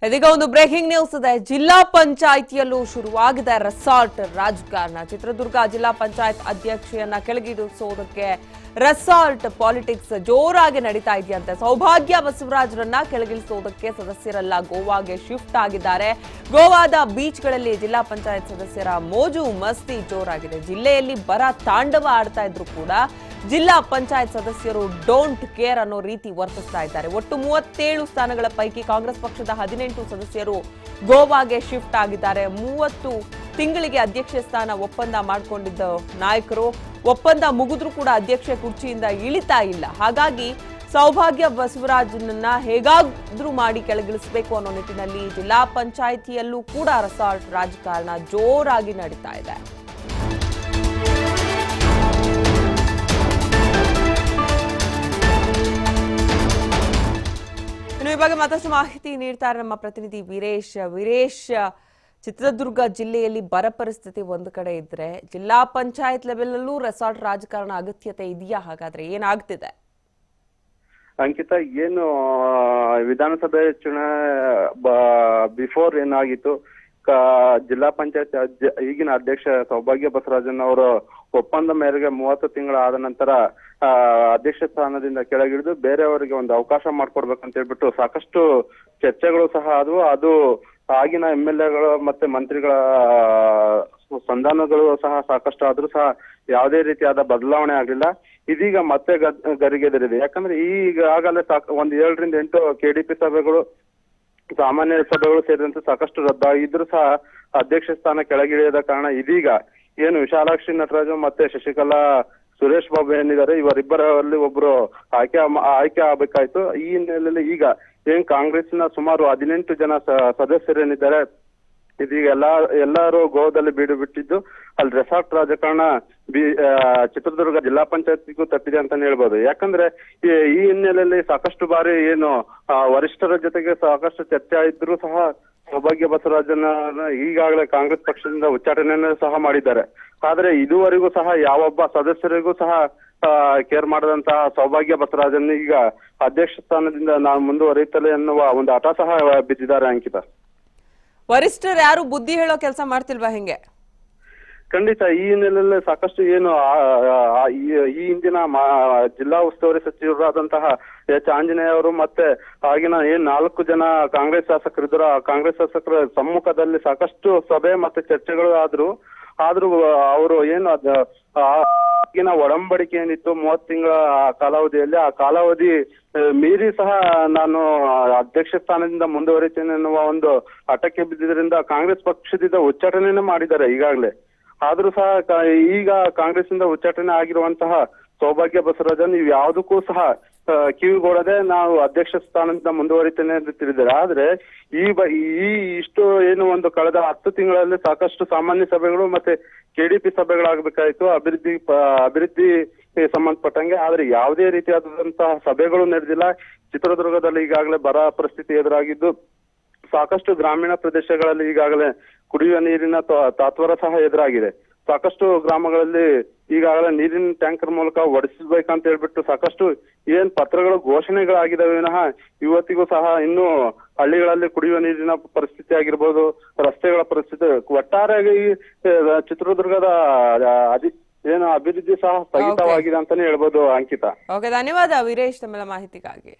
ಇದೀಗ ಒಂದು breaking news ಇದೆ. ಜಿಲ್ಲಾ ಪಂಚಾಯಿತಿಯಲ್ಲೂ ಶುರುವಾಗಿದೆ ರೆಸಾರ್ಟ್ ರಾಜಕಾರಣ. ಚಿತ್ರದುರ್ಗ ಜಿಲ್ಲಾ ಪಂಚಾಯತ್ ಅಧ್ಯಕ್ಷೆಯನ್ನ ಕೆಳಗಿಳಿಸೋದಕ್ಕೆ ರೆಸಾರ್ಟ್ ಪಾಲಿಟಿಕ್ಸ್ ಜೋರಾಗಿ ನಡೀತಾ ಇದೆಯಂತೆ. ಸೌಭಾಗ್ಯ ಬಸವರಾಜರನ್ನ ಕೆಳಗಿಳಿಸೋದಕ್ಕೆ ಸದಸ್ಯರೆಲ್ಲ ಗೋವಾಗೆ ಶಿಫ್ಟ್ ಆಗಿದ್ದಾರೆ. ಗೋವಾದ ಬೀಚ್ಗಳಲ್ಲಿ ಜಿಲ್ಲಾ ಪಂಚಾಯತ್ ಸದಸ್ಯರ ಮೋಜು ಮಸ್ತಿ ಜೋರಾಗಿದೆ. ಜಿಲ್ಲೆಯಲ್ಲಿ ಬರ ತಾಂಡವ ಆಡ್ತಾ ಇದ್ರು ಕೂಡ ಜಿಲ್ಲಾ ಪಂಚಾಯತ್ ಸದಸ್ಯರು ಡೋಂಟ್ ಕೇರ್ ಅನ್ನೋ ರೀತಿ ವರ್ತಿಸ್ತಾ ಇದ್ದಾರೆ. ಒಟ್ಟು 37 ಸ್ಥಾನಗಳ ಪೈಕಿ ಕಾಂಗ್ರೆಸ್ ಪಕ್ಷದ 18 ಸದಸ್ಯರು ಗೋವಾಗೆ ಶಿಫ್ಟ್ ಆಗಿದ್ದಾರೆ. 30 ತಿಂಗಳಿಗೆ ಅಧ್ಯಕ್ಷ ಸ್ಥಾನ ಒಪ್ಪಂದ ಮಾಡಿಕೊಂಡಿದ್ದ ನಾಯಕರು ಒಪ್ಪಂದ ಮುಗಿದ್ರೂ ಕೂಡ ಅಧ್ಯಕ್ಷ ಕುರ್ಚಿಯಿಂದ ಇಳಿತಾ ಇಲ್ಲ. ಹಾಗಾಗಿ ಸೌಭಾಗ್ಯ ಬಸವರಾಜನನ್ನ ಹೇಗಾದ್ರೂ ಮಾಡಿ ಕೆಳಗಿಳಿಸಬೇಕು ಅನ್ನೋ ನಿಟ್ಟಿನಲ್ಲಿ ಜಿಲ್ಲಾ ಪಂಚಾಯಿತಿಯಲ್ಲೂ ಕೂಡ ರೆಸಾರ್ಟ್ ರಾಜಕಾರಣ ಜೋರಾಗಿ ನಡೀತಾ ಇದೆ. ಈ ಬಗ್ಗೆ ಮತ್ತಷ್ಟು ಮಾಹಿತಿ ನೀಡ್ತಾರೆ ನಮ್ಮ ಪ್ರತಿನಿಧಿ ವೀರೇಶ್. ಚಿತ್ರದುರ್ಗ ಜಿಲ್ಲೆಯಲ್ಲಿ ಬರ ಪರಿಸ್ಥಿತಿ ಒಂದು ಕಡೆ ಇದ್ರೆ ಜಿಲ್ಲಾ ಪಂಚಾಯತ್ ಲೆವೆಲ್ ಅಲ್ಲೂ ರೆಸಾರ್ಟ್ ರಾಜಕಾರಣ ಅಗತ್ಯತೆ ಇದೆಯಾ? ಹಾಗಾದ್ರೆ ಏನಾಗ್ತಿದೆ? ಅಂಕಿತಾ, ಏನು ವಿಧಾನಸಭೆ ಚುನಾವಣೆ ಬಿಫೋರ್ ಏನಾಗಿತ್ತು, ಜಿಲ್ಲಾ ಪಂಚಾಯತ್ ಈಗಿನ ಅಧ್ಯಕ್ಷ ಸೌಭಾಗ್ಯ ಬಸವರಾಜನ್ ಅವರು ಒಪ್ಪಂದ ಮೇರೆಗೆ 30 ತಿಂಗಳಾದ ನಂತರ ಅಧ್ಯಕ್ಷ ಸ್ಥಾನದಿಂದ ಕೆಳಗಿಳಿದು ಬೇರೆಯವರಿಗೆ ಒಂದು ಅವಕಾಶ ಮಾಡ್ಕೊಡ್ಬೇಕಂತ ಹೇಳ್ಬಿಟ್ಟು ಸಾಕಷ್ಟು ಚರ್ಚೆಗಳು ಸಹ ಆದವು. ಅದು ಆಗಿನ MLAಗಳು ಮತ್ತೆ ಮಂತ್ರಿಗಳ ಸಂಧಾನಗಳು ಸಹ ಸಾಕಷ್ಟು ಆದ್ರೂ ಸಹ ಯಾವುದೇ ರೀತಿಯಾದ ಬದಲಾವಣೆ ಆಗಲಿಲ್ಲ. ಇದೀಗ ಮತ್ತೆ ಗರಿಗೆದರಿದೆ. ಯಾಕಂದ್ರೆ ಈಗಾಗಲೇ ಒಂದ್ 7 ರಿಂದ 8 KDP ಸಭೆಗಳು, ಸಾಮಾನ್ಯ ಸಭೆಗಳು ಸೇರಿದಂತೆ ಸಾಕಷ್ಟು ರದ್ದಾಗಿದ್ರು ಸಹ ಅಧ್ಯಕ್ಷ ಸ್ಥಾನ ಕೆಳಗಿಳಿಯದ ಕಾರಣ ಇದೀಗ ಏನು ವಿಶಾಲಾಕ್ಷಿ ನಟರಾಜು ಮತ್ತೆ ಶಶಿಕಲಾ ಸುರೇಶ್ ಬಾಬು ಏನಿದ್ದಾರೆ, ಇವರಿಬ್ಬರಲ್ಲಿ ಒಬ್ರು ಆಯ್ಕೆ ಆಗ್ಬೇಕಾಯ್ತು. ಈ ಹಿನ್ನೆಲೆಯಲ್ಲಿ ಈಗ ಏನ್ ಕಾಂಗ್ರೆಸ್ನ ಸುಮಾರು 18 ಜನ ಸದಸ್ಯರೇನಿದ್ದಾರೆ, ಇದೀಗ ಎಲ್ಲರೂ ಗೋವಾದಲ್ಲಿ ಬೀಡು ಬಿಟ್ಟಿದ್ದು ಅಲ್ಲಿ ರೆಸಾರ್ಟ್ ರಾಜಕಾರಣ ಚಿತ್ರದುರ್ಗ ಜಿಲ್ಲಾ ಪಂಚಾಯತ್ಗೂ ತಪ್ಪಿದೆ ಅಂತಾನೆ ಹೇಳ್ಬೋದು. ಯಾಕಂದ್ರೆ ಈ ಹಿನ್ನೆಲೆಯಲ್ಲಿ ಸಾಕಷ್ಟು ಬಾರಿ ಏನು ವರಿಷ್ಠರ ಜೊತೆಗೆ ಸಾಕಷ್ಟು ಚರ್ಚೆ ಇದ್ರೂ ಸಹ ಸೌಭಾಗ್ಯ ಬಸವರಾಜನ ಈಗಾಗಲೇ ಕಾಂಗ್ರೆಸ್ ಪಕ್ಷದಿಂದ ಉಚ್ಚಾಟನೆಯನ್ನು ಸಹ ಮಾಡಿದ್ದಾರೆ. ಆದ್ರೆ ಇದುವರೆಗೂ ಸಹ ಯಾವೊಬ್ಬ ಸದಸ್ಯರಿಗೂ ಸಹ ಕೇರ್ ಮಾಡದಂತಹ ಸೌಭಾಗ್ಯ ಬಸವರಾಜನ್ ಈಗ ಅಧ್ಯಕ್ಷ ಸ್ಥಾನದಿಂದ ನಾನು ಮುಂದುವರಿಯುತ್ತಲೇ ಎನ್ನುವ ಒಂದು ಹಠ ಸಹ ಬಿದ್ದಿದ್ದಾರೆ. ಅಂಕಿತ, ವರಿಷ್ಠರು ಯಾರು ಬುದ್ಧಿ ಹೇಳೋ ಕೆಲಸ ಮಾಡ್ತಿಲ್ವಾ ಹೆಂಗೆ? ಖಂಡಿತ ಈ ಹಿನ್ನೆಲೆಯಲ್ಲಿ ಸಾಕಷ್ಟು ಏನು ಈ ಹಿಂದಿನ ಜಿಲ್ಲಾ ಉಸ್ತುವಾರಿ ಸಚಿವರಾದಂತಹ H. ಆಂಜನೇಯ ಅವರು ಮತ್ತೆ ಆಗಿನ 4 ಜನ ಕಾಂಗ್ರೆಸ್ ಶಾಸಕರಿದ್ರು, ಕಾಂಗ್ರೆಸ್ ಶಾಸಕರ ಸಮ್ಮುಖದಲ್ಲಿ ಸಾಕಷ್ಟು ಸಭೆ ಮತ್ತೆ ಚರ್ಚೆಗಳು ಆದ್ರೂ ಅವರು ಏನು ಆಗಿನ ಒಡಂಬಡಿಕೆ ಏನಿತ್ತು 30 ತಿಂಗಳ ಕಾಲಾವಧಿಯಲ್ಲಿ, ಆ ಕಾಲಾವಧಿ ಮೀರಿ ಸಹ ನಾನು ಅಧ್ಯಕ್ಷ ಸ್ಥಾನದಿಂದ ಮುಂದುವರಿತೇನೆ ಎನ್ನುವ ಒಂದು ಹಠಕ್ಕೆ ಬಿದ್ದಿದ್ರಿಂದ ಕಾಂಗ್ರೆಸ್ ಪಕ್ಷದಿಂದ ಉಚ್ಚಾಟನೆಯನ್ನು ಮಾಡಿದ್ದಾರೆ ಈಗಾಗಲೇ. ಆದ್ರೂ ಸಹ ಈಗ ಕಾಂಗ್ರೆಸ್ ಇಂದ ಉಚ್ಚಾಟನೆ ಆಗಿರುವಂತಹ ಸೌಭಾಗ್ಯ ಬಸವರಾಜನ್ ನೀವು ಯಾವುದಕ್ಕೂ ಸಹ ಕಿವಿಗೊಡದೆ ನಾವು ಅಧ್ಯಕ್ಷ ಸ್ಥಾನದಿಂದ ಮುಂದುವರಿತೇನೆ ಅಂತ ತಿಳಿದ್ದಾರೆ. ಆದ್ರೆ ಇಷ್ಟು ಏನು ಒಂದು ಕಳೆದ 10 ತಿಂಗಳಲ್ಲಿ ಸಾಕಷ್ಟು ಸಾಮಾನ್ಯ ಸಭೆಗಳು ಮತ್ತೆ KDP ಸಭೆಗಳಾಗಬೇಕಾಯ್ತು ಅಭಿವೃದ್ಧಿ ಸಂಬಂಧಪಟ್ಟಂಗೆ. ಆದ್ರೆ ಯಾವುದೇ ರೀತಿಯಾದಂತಹ ಸಭೆಗಳು ನಡೆದಿಲ್ಲ. ಚಿತ್ರದುರ್ಗದಲ್ಲಿ ಈಗಾಗಲೇ ಬರ ಪರಿಸ್ಥಿತಿ ಎದುರಾಗಿದ್ದು ಸಾಕಷ್ಟು ಗ್ರಾಮೀಣ ಪ್ರದೇಶಗಳಲ್ಲಿ ಈಗಾಗಲೇ ಕುಡಿಯುವ ನೀರಿನ ತಾತ್ವರ ಸಹ ಎದುರಾಗಿದೆ. ಸಾಕಷ್ಟು ಗ್ರಾಮಗಳಲ್ಲಿ ಈಗಾಗಲೇ ನೀರಿನ ಟ್ಯಾಂಕರ್ ಮೂಲಕ ಒಡಿಸಬೇಕಂತ ಹೇಳ್ಬಿಟ್ಟು ಸಾಕಷ್ಟು ಏನ್ ಪತ್ರಗಳು ಘೋಷಣೆಗಳಾಗಿದ್ದಾವೆ ವಿನಃ ಇವತ್ತಿಗೂ ಸಹ ಇನ್ನೂ ಹಳ್ಳಿಗಳಲ್ಲಿ ಕುಡಿಯುವ ನೀರಿನ ಪರಿಸ್ಥಿತಿ ಆಗಿರ್ಬೋದು, ರಸ್ತೆಗಳ ಪರಿಸ್ಥಿತಿ, ಒಟ್ಟಾರೆಯಾಗಿ ಚಿತ್ರದುರ್ಗದ ಏನು ಅಭಿವೃದ್ಧಿ ಸಹ ಸ್ಥಗಿತವಾಗಿದೆ ಅಂತಾನೆ ಹೇಳ್ಬೋದು. ಅಂಕಿತಾ, ಓಕೆ, ಧನ್ಯವಾದ ವೀರೇಶ್ ತಮ್ಮ ಮಾಹಿತಿಗಾಗಿ.